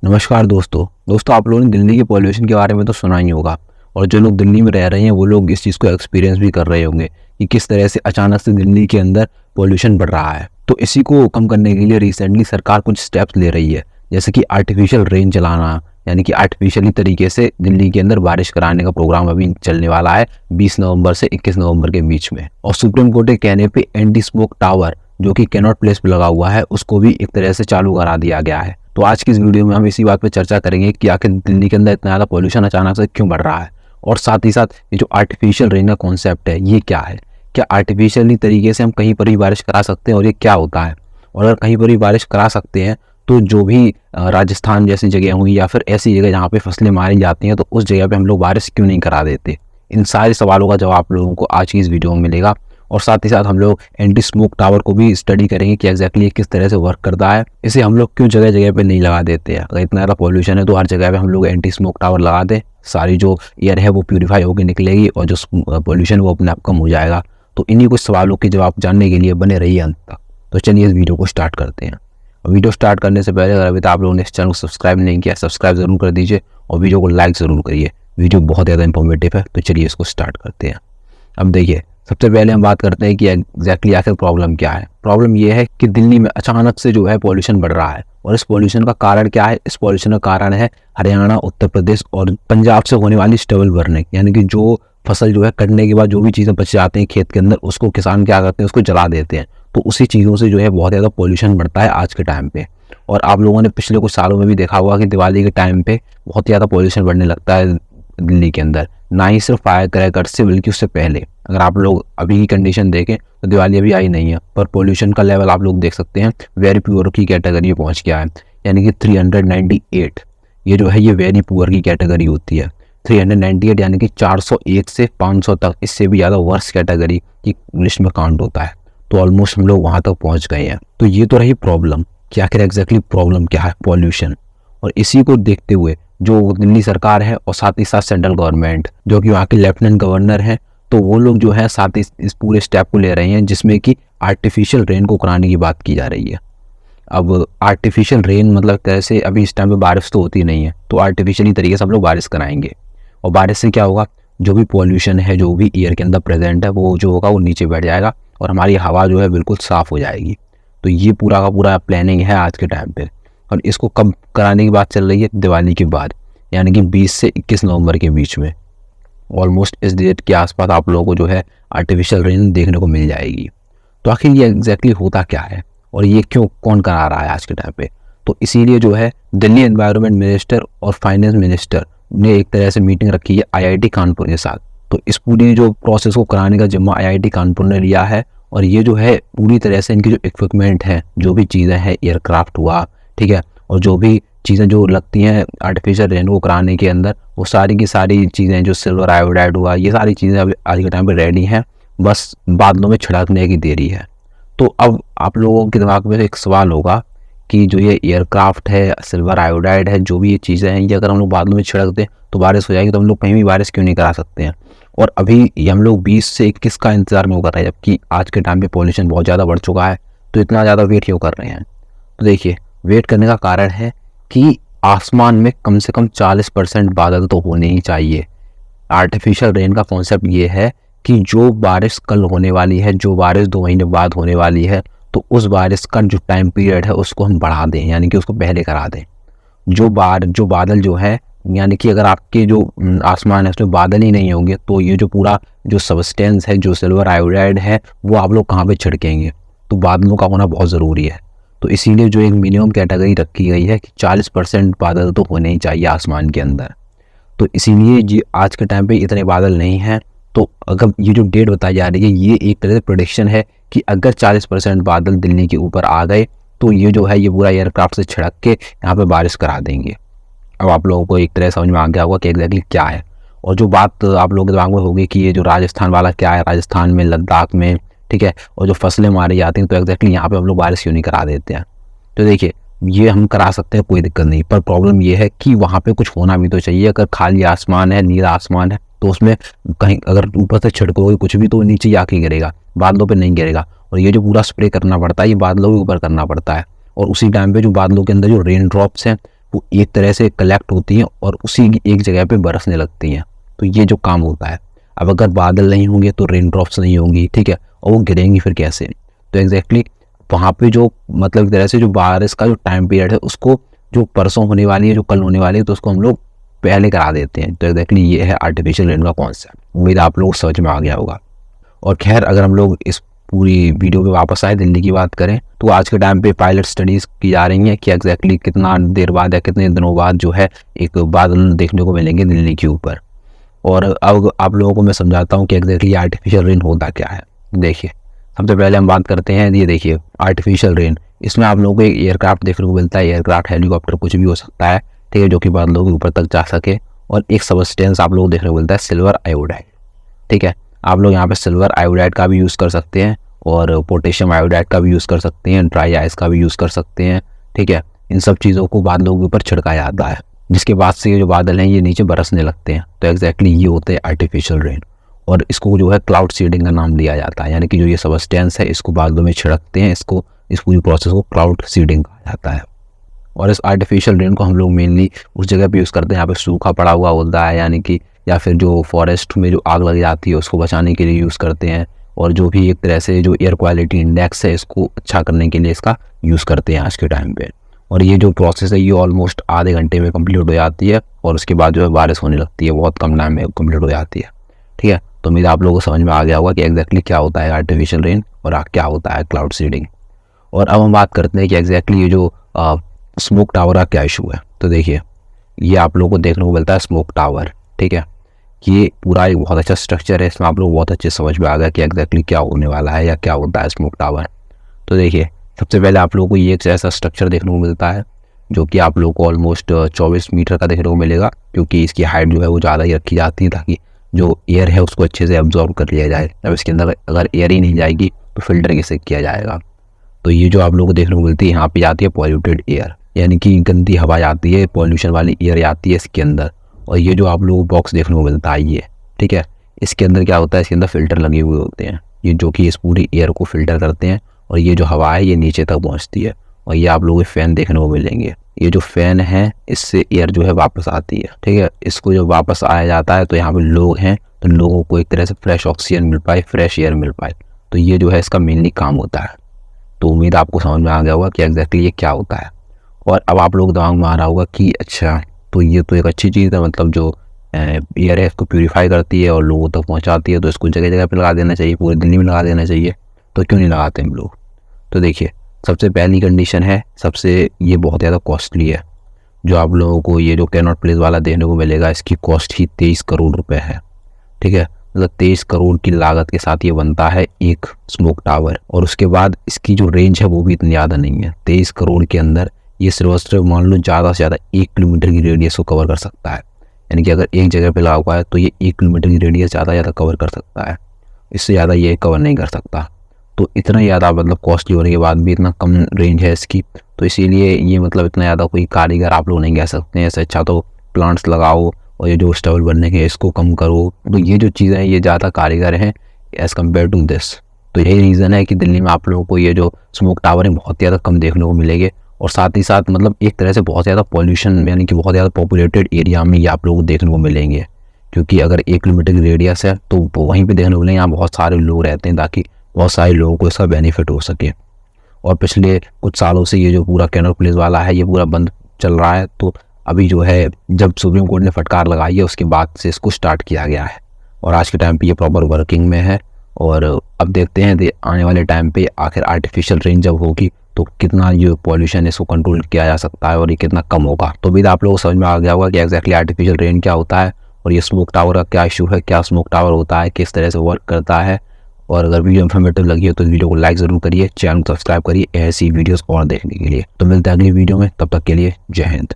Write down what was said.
नमस्कार दोस्तों आप लोगों ने दिल्ली के पॉल्यूशन के बारे में तो सुना ही होगा। और जो लोग दिल्ली में रह रहे हैं वो लोग इस चीज़ को एक्सपीरियंस भी कर रहे होंगे कि किस तरह से अचानक से दिल्ली के अंदर पॉल्यूशन बढ़ रहा है। तो इसी को कम करने के लिए रिसेंटली सरकार कुछ स्टेप्स ले रही है, जैसे कि आर्टिफिशियल रेन चलाना, यानी कि आर्टिफिशियली तरीके से दिल्ली के अंदर बारिश कराने का प्रोग्राम अभी चलने वाला है 20 नवंबर से 21 नवंबर के बीच में। और सुप्रीम कोर्ट के कहने पे एंटी स्मोक टावर जो कि कैनॉट प्लेस पे लगा हुआ है उसको भी एक तरह से चालू करा दिया गया है। तो आज की इस वीडियो में हम इसी बात पे चर्चा करेंगे कि आखिर दिल्ली के अंदर इतना ज़्यादा पॉल्यूशन अचानक से क्यों बढ़ रहा है, और साथ ही साथ ये जो आर्टिफिशियल रेन का कॉन्सेप्ट है ये क्या है, क्या आर्टिफिशियली तरीके से हम कहीं पर भी बारिश करा सकते हैं और ये क्या होता है, और अगर कहीं पर भी बारिश करा सकते हैं तो जो भी राजस्थान जैसी जगह हुई या फिर ऐसी जगह जहाँ पे फसलें मारी जाती हैं तो उस जगह पे हम लोग बारिश क्यों नहीं करा देते। इन सारे सवालों का जवाब आप लोगों को आज की इस वीडियो में मिलेगा। और साथ ही साथ हम लोग एंटी स्मोक टावर को भी स्टडी करेंगे कि एग्जैक्टली किस तरह से वर्क करता है, इसे हम लोग क्यों जगह जगह पे नहीं लगा देते हैं। अगर इतना ज़्यादा पॉल्यूशन है तो हर जगह पे हम लोग एंटी स्मोक टावर लगा दें, सारी जो एयर है वो प्यूरीफाई होकर निकलेगी और जो पॉल्यूशन वो अपने आप कम हो जाएगा। तो इन्हीं कुछ सवालों के जवाब जानने के लिए बने रहिए अंत तक। तो चलिए इस वीडियो को स्टार्ट करते हैं। वीडियो स्टार्ट करने से पहले अगर अभी तक आप लोगों ने इस चैनल को सब्सक्राइब नहीं किया, सब्सक्राइब जरूर कर दीजिए और वीडियो को लाइक ज़रूर करिए। वीडियो बहुत ज़्यादा इंफॉर्मेटिव है, तो चलिए इसको स्टार्ट करते हैं। अब देखिए, सबसे पहले हम बात करते हैं कि एग्जैक्टली आखिर प्रॉब्लम क्या है। प्रॉब्लम ये है कि दिल्ली में अचानक से जो है पॉल्यूशन बढ़ रहा है, और इस पॉल्यूशन का कारण क्या है। इस पॉल्यूशन का कारण है हरियाणा, उत्तर प्रदेश और पंजाब से होने वाली स्टबल बर्निंग, यानी कि जो फसल जो है कटने के बाद जो भी चीज़ें बच जाती हैं खेत के अंदर उसको किसान क्या करते हैं, उसको जला देते हैं। तो उसी चीज़ों से जो है बहुत ज़्यादा पॉल्यूशन बढ़ता है आज के टाइम पे। और आप लोगों ने पिछले कुछ सालों में भी देखा होगा कि दिवाली के टाइम पे बहुत ज़्यादा पॉल्यूशन बढ़ने लगता है दिल्ली के अंदर, ना ही सिर्फ फायर क्रैकर से बल्कि उससे पहले। अगर आप लोग अभी की कंडीशन देखें तो दिवाली अभी आई नहीं है, पर पॉल्यूशन का लेवल आप लोग देख सकते हैं वेरी पुअर की कैटेगरी में पहुंच गया है, यानी कि 398। ये जो है ये वेरी पुअर की कैटेगरी होती है। 398 यानी कि 401 से 500 तक, इससे भी ज़्यादा वर्स्ट कैटेगरी की लिस्ट में काउंट होता है। तो ऑलमोस्ट हम लोग वहाँ तक पहुँच गए हैं। तो ये तो रही प्रॉब्लम कि आखिर एग्जैक्टली प्रॉब्लम क्या है, पॉल्यूशन। और इसी को देखते हुए जो दिल्ली सरकार है और साथ ही साथ सेंट्रल गवर्नमेंट जो कि वहाँ के लेफ्टिनेंट गवर्नर हैं, तो वो लोग जो है साथ ही इस पूरे स्टेप को ले रहे हैं जिसमें कि आर्टिफिशियल रेन को कराने की बात की जा रही है। अब आर्टिफिशियल रेन मतलब कैसे, अभी इस टाइम पे बारिश तो होती नहीं है, तो आर्टिफिशियली तरीके से हम लोग बारिश कराएंगे। और बारिश से क्या होगा, जो भी पॉल्यूशन है जो भी एयर के अंदर प्रेजेंट है वो जो होगा वो नीचे बैठ जाएगा और हमारी हवा जो है बिल्कुल साफ़ हो जाएगी। तो ये पूरा का पूरा प्लानिंग है आज के टाइम पे। और इसको कब कराने की बात चल रही है, दिवाली के बाद, यानी कि 20 से 21 नवंबर के बीच में। ऑलमोस्ट इस डेट के आसपास आप लोगों को जो है आर्टिफिशियल रेन देखने को मिल जाएगी। तो आखिर ये एग्जैक्टली होता क्या है और ये क्यों कौन करा रहा है आज के टाइम पे। तो इसीलिए जो है दिल्ली एनवायरनमेंट मिनिस्टर और फाइनेंस मिनिस्टर ने एक तरह से मीटिंग रखी है आईआईटी कानपुर के साथ। तो इस पूरी जो प्रोसेस को कराने का जिम्मा आईआईटी कानपुर ने लिया है। और ये जो है पूरी तरह से इनकी जो इक्विपमेंट हैं, जो भी चीज़ें हैं, एयरक्राफ्ट हुआ, ठीक है, और जो भी चीज़ें जो लगती हैं आर्टिफिशियल रेन को कराने के अंदर, वो सारी की सारी चीज़ें, जो सिल्वर आयोडाइड हुआ, ये सारी चीज़ें अभी आज के टाइम पे रेडी हैं, बस बादलों में छिड़कने की देरी है। तो अब आप लोगों के दिमाग में एक सवाल होगा कि जो ये एयरक्राफ्ट है, सिल्वर आयोडाइड है, जो भी ये चीज़ें हैं, ये अगर हम लोग बादलों में छिड़क दें तो बारिश हो जाएगी, तो हम लोग कहीं भी बारिश क्यों नहीं करा सकते हैं। और अभी ये हम लोग 20 से 21 का इंतजार में कर रहे हैं, जबकि आज के टाइम पे पॉल्यूशन बहुत ज़्यादा बढ़ चुका है। तो इतना ज़्यादा वेट क्यों कर रहे हैं। तो देखिए, वेट करने का कारण है कि आसमान में कम से कम 40% बादल तो होने ही चाहिए। आर्टिफिशियल रेन का कॉन्सेप्ट ये है कि जो बारिश कल होने वाली है, जो बारिश 2 महीने बाद होने वाली है, तो उस बारिश का जो टाइम पीरियड है उसको हम बढ़ा दें, यानी कि उसको पहले करा दें। जो बादल जो है, यानी कि अगर आपके जो आसमान है उसमें बादल ही नहीं होंगे तो ये जो पूरा जो सबस्टेंस है, जो सिल्वर आयोडाइड है, वो आप लोग कहाँ पे छिड़केंगे। तो बादलों का होना बहुत ज़रूरी है। तो इसीलिए जो एक मिनिमम कैटेगरी रखी गई है कि 40% बादल तो होने ही चाहिए आसमान के अंदर। तो इसीलिए ये आज के टाइम पे इतने बादल नहीं हैं। तो अगर ये जो डेट बताई जा रही है ये एक तरह से प्रेडिक्शन है कि अगर 40% बादल दिल्ली के ऊपर आ गए तो ये जो है ये पूरा एयरक्राफ्ट से छिड़क के यहाँ पे बारिश करा देंगे। अब आप लोगों को एक तरह समझ में आ गया होगा कि एग्जैक्टली क्या है। और जो बात आप लोगों के दिमाग में होगी कि ये जो राजस्थान वाला क्या है, राजस्थान में, लद्दाख में, ठीक है, और जो फसलें मारी जाती हैं, तो एग्जैक्टली यहाँ पे हम लोग बारिश क्यों नहीं करा देते हैं। तो देखिए, ये हम करा सकते हैं, कोई दिक्कत नहीं, पर प्रॉब्लम ये है कि वहाँ पे कुछ होना भी तो चाहिए। अगर खाली आसमान है, नीला आसमान है, तो उसमें कहीं अगर ऊपर से छिड़कोगे कुछ भी तो नीचे आके गिरेगा, बादलों पे नहीं गिरेगा। और ये जो पूरा स्प्रे करना पड़ता है ये बादलों के ऊपर करना पड़ता है। और उसी टाइम पे जो बादलों के अंदर जो रेन ड्रॉप्स हैं वो एक तरह से कलेक्ट होती हैं और उसी एक जगह पे बरसने लगती हैं। तो ये जो काम होता है, अब अगर बादल नहीं होंगे तो रेन ड्रॉप्स नहीं होंगी, ठीक है, और वो गिरेंगी फिर कैसे। तो एग्जैक्टली वहाँ पे जो मतलब एक तरह से जो बारिश का जो टाइम पीरियड है उसको, जो परसों होने वाली है, जो कल होने वाली है, तो उसको हम लोग पहले करा देते हैं। तो एग्जैक्टली ये है आर्टिफिशियल रेन का कॉन्सेप्ट। उम्मीद आप लोगों को समझ में आ गया होगा। और खैर अगर हम लोग इस पूरी वीडियो पे वापस आए, दिल्ली की बात करें, तो आज के टाइम पे पायलट स्टडीज़ की जा रही हैं कि एग्जैक्टली कितना देर बाद या कितने दिनों बाद जो है एक बादल देखने को मिलेंगे दिल्ली के ऊपर। और अब आप लोगों को मैं समझाता हूँ कि एग्जैक्टली आर्टिफिशियल रेन होता क्या है। देखिए, सबसे पहले हम बात करते हैं, ये देखिए आर्टिफिशियल रेन। इसमें आप लोगों को एक एयरक्राफ्ट देखने को मिलता है, एयरक्राफ्ट, हेलीकॉप्टर, कुछ भी हो सकता है, ठीक है, जो कि बादलों के ऊपर तक जा सके। और एक सबस्टेंस आप लोगों को देखने को मिलता है, सिल्वर आयोडाइड, ठीक है। आप लोग यहाँ पे सिल्वर आयोडाइड का भी यूज़ कर सकते हैं और पोटेशियम आयोडाइड का भी यूज़ कर सकते हैं, ड्राई आइस का भी यूज़ कर सकते हैं, ठीक है। इन सब चीज़ों को बादलों के ऊपर छिड़काया जाता है, जिसके बाद से ये जो बादल हैं ये नीचे बरसने लगते हैं। तो एग्जैक्टली ये होते हैं आर्टिफिशियल रेन। और इसको जो है क्लाउड सीडिंग का नाम दिया जाता है, यानी कि जो ये सबस्टेंस है इसको बादलों में छिड़कते हैं, इसको, इस पूरी प्रोसेस को क्लाउड सीडिंग कहा जाता है। और इस आर्टिफिशियल रेन को हम लोग मेनली उस जगह पे यूज़ करते हैं यहाँ पे सूखा पड़ा हुआ होता है, यानी कि, या फिर जो फॉरेस्ट में जो आग लग जाती है उसको बचाने के लिए यूज़ करते हैं। और जो भी एक तरह से जो एयर क्वालिटी इंडेक्स है इसको अच्छा करने के लिए इसका यूज़ करते हैं आज के टाइम पे। और ये जो प्रोसेस है ये ऑलमोस्ट आधे घंटे में कंप्लीट हो जाती है और उसके बाद जो है बारिश होने लगती है, बहुत कम टाइम में कंप्लीट हो जाती है, ठीक है। तो उम्मीद आप लोगों को समझ में आ गया होगा कि एग्जैक्टली क्या होता है आर्टिफिशियल रेन और क्या होता है क्लाउड सीडिंग। और अब हम बात करते हैं कि एग्जैक्टली ये जो स्मोक टावर का क्या इशू है। तो देखिए, ये आप लोगों को देखने को मिलता है स्मोक टावर, ठीक है। ये पूरा एक बहुत अच्छा स्ट्रक्चर है, इसमें आप लोग बहुत अच्छे समझ में आ गया कि एग्जैक्टली क्या होने वाला है या क्या होता है स्मोक टावर। तो देखिए, सबसे पहले आप लोगों को ये एक ऐसा स्ट्रक्चर देखने को मिलता है जो कि आप लोगों को ऑलमोस्ट 24 मीटर का देखने को मिलेगा, क्योंकि इसकी हाइट जो है वो ज़्यादा ही रखी जाती है ताकि जो एयर है उसको अच्छे से एब्जॉर्ब कर लिया जाए। अब इसके अंदर अगर एयर ही नहीं जाएगी तो फिल्टर कैसे किया जाएगा। तो ये जो आप लोगों को देखने को मिलती है, यहाँ पे आती है पॉल्यूटेड एयर, यानी कि गंदी हवा आती है, पॉल्यूशन वाली एयर आती है इसके अंदर। और ये जो आप लोगों को बॉक्स देखने को मिलता है ये, ठीक है, इसके अंदर क्या होता है, इसके अंदर फिल्टर लगे हुए होते हैं, ये जो कि इस पूरी एयर को फिल्टर करते हैं। और ये जो हवा है ये नीचे तक पहुँचती है। और ये आप लोगों को फैन देखने को मिलेंगे, ये जो फैन है इससे एयर जो है वापस आती है, ठीक है। इसको जब वापस आया जाता है तो यहाँ पे लोग हैं, तो लोगों को एक तरह से फ्रेश ऑक्सीजन मिल पाए, फ्रेश एयर मिल पाए। तो ये जो है इसका मेनली काम होता है। तो उम्मीद आपको समझ में आ गया होगा कि एग्जैक्टली ये क्या होता है। और अब आप लोग दिमाग में आ रहा होगा कि अच्छा, तो ये तो एक अच्छी चीज़ है, मतलब जो एयर है इसको प्यूरीफाई करती है और लोगों तक पहुंचाती है, तो इसको जगह जगह पे लगा देना चाहिए, पूरी दिल्ली में लगा देना चाहिए। तो क्यों नहीं लगाते हम लोग। तो देखिए, सबसे पहली कंडीशन है, सबसे ये बहुत ज़्यादा कॉस्टली है। जो आप लोगों को ये जो कैनॉट प्लेस वाला देखने को मिलेगा इसकी कॉस्ट ही 23 करोड़ रुपये है, ठीक है। मतलब 23 करोड़ की लागत के साथ ये बनता है एक स्मोक टावर। और उसके बाद इसकी जो रेंज है वो भी इतनी ज़्यादा नहीं है। 23 करोड़ के अंदर ये सिर्फ मान लो ज़्यादा से ज़्यादा 1 किलोमीटर की रेडियस को कवर कर सकता है, यानी कि अगर एक जगह पे लगा हुआ है तो ये 1 किलोमीटर की रेडियस ज़्यादा कवर कर सकता है, इससे ज़्यादा ये कवर नहीं कर सकता। तो इतना ज़्यादा मतलब कॉस्टली होने के बाद भी इतना कम रेंज है इसकी, तो इसीलिए ये मतलब इतना ज़्यादा कोई कारीगर आप लोग नहीं कह सकते हैं। इससे अच्छा तो प्लांट्स लगाओ और ये जो स्टबल बनने के इसको कम करो। तो ये जो चीज़ें हैं ये ज़्यादा कारीगर हैं एज़ कम्पेयर टू दिस। तो यही रीज़न है कि दिल्ली में आप लोगों को ये जो स्मोक टावर है बहुत ज़्यादा कम देखने को मिलेंगे। और साथ ही साथ मतलब एक तरह से बहुत ज़्यादा पॉल्यूशन, यानी कि बहुत ज़्यादा पॉपुलेटेड एरिया में ये आप लोगों को देखने को मिलेंगे, क्योंकि अगर 1 किलोमीटर की रेडियस है तो वहीं पे देखने को मिलेंगे, यहाँ बहुत सारे लोग रहते हैं ताकि बहुत सारे लोगों को इसका बेनिफिट हो सके। और पिछले कुछ सालों से ये जो पूरा कैनॉट प्लेस वाला है ये पूरा बंद चल रहा है। तो अभी जो है जब सुप्रीम कोर्ट ने फटकार लगाई है उसके बाद से इसको स्टार्ट किया गया है और आज के टाइम पे ये प्रॉपर वर्किंग में है। और अब देखते हैं आने वाले टाइम पे आखिर आर्टिफिशियल रेन जब होगी तो कितना ये पॉल्यूशन है इसको कंट्रोल किया जा सकता है और ये कितना कम होगा। तो भी आप लोगों को समझ में आ गया होगा कि एग्जैक्टली आर्टिफिशियल रेन क्या होता है और ये स्मोक टावर का क्या इशू है, क्या स्मोक टावर होता है, किस तरह से वर्क करता है। और अगर वीडियो इन्फॉर्मेटिव लगी हो तो वीडियो को लाइक ज़रूर करिए, चैनल को सब्सक्राइब करिए ऐसी वीडियोस और देखने के लिए। तो मिलते हैं अगली वीडियो में, तब तक के लिए जय हिंद।